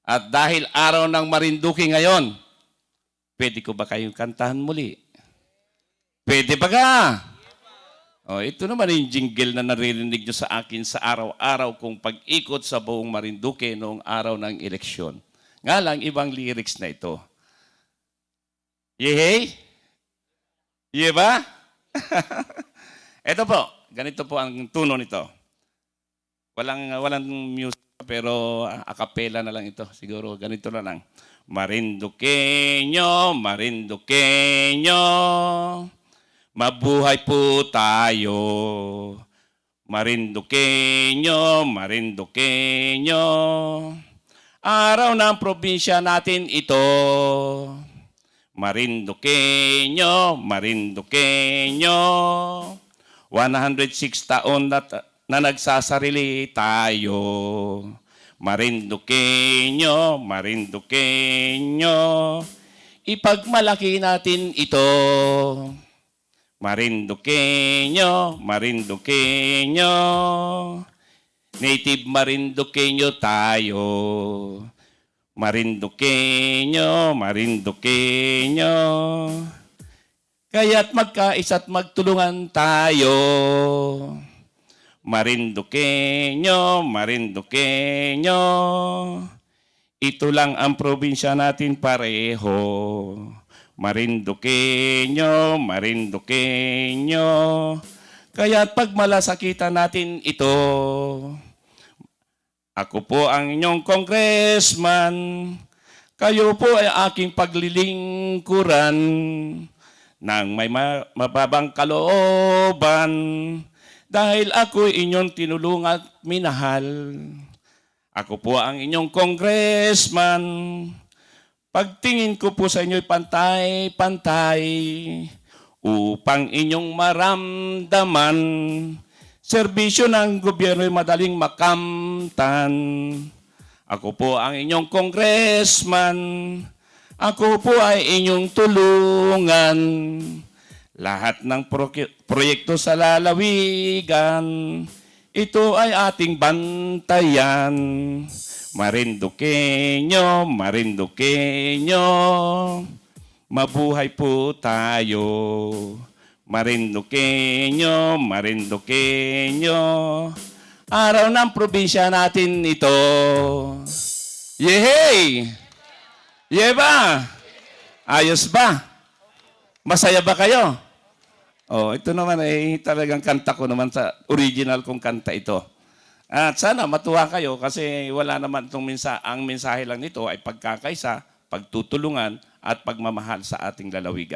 At dahil araw ng Marinduque ngayon, pwede ko ba kayong kantahan muli? Pwede ba ka? Oh, ito naman yung jingle na naririnig nyo sa akin sa araw-araw kong pag-ikot sa buong Marinduque noong araw ng eleksyon. Nga lang, ibang lyrics na ito. Yehey? Ye ba? Ito po, ganito po ang tuno nito. Walang music pero a cappella na lang ito. Siguro ganito na lang. Marinduqueño, Marinduqueño, mabuhay po tayo. Marinduqueño, Marinduqueño, araw ng probinsya natin ito. Marinduqueño, Marinduqueño, 106 taon na nagsasarili tayo. Marinduqueño, Marinduqueño, ipagmalaki natin ito. Marinduqueño, Marinduqueño, native Marinduqueño tayo. Marinduqueño, Marinduqueño, kaya't magkaisa't magtulungan tayo. Marinduqueño, Marinduqueño, ito lang ang probinsya natin pareho. Marinduqueño, Marinduqueño, kaya't pagmalasakitan natin ito. Ako po ang inyong congressman, kayo po ay aking paglilingkuran ng may mababang kalooban dahil ako inyong tinulungan at minahal. Ako po ang inyong congressman, pagtingin ko po sa inyo'y pantay-pantay upang inyong maramdaman serbisyo ng gobyerno'y madaling makamtan. Ako po ang inyong congressman. Ako po ay inyong tulungan. Lahat ng proyekto sa lalawigan, ito ay ating bantayan. Marinduqueño, Marinduqueño, mabuhay po tayo. Marinduqueño, Marinduqueño, araw ng probinsya natin ito. Yehey! Ye ba? Ayos ba? Masaya ba kayo? Oh, ito naman ay talagang kanta ko naman sa original kong kanta ito. At sana matuwa kayo kasi wala naman itong ang mensahe lang nito ay pagkakaisa, pagtutulungan at pagmamahal sa ating lalawigan.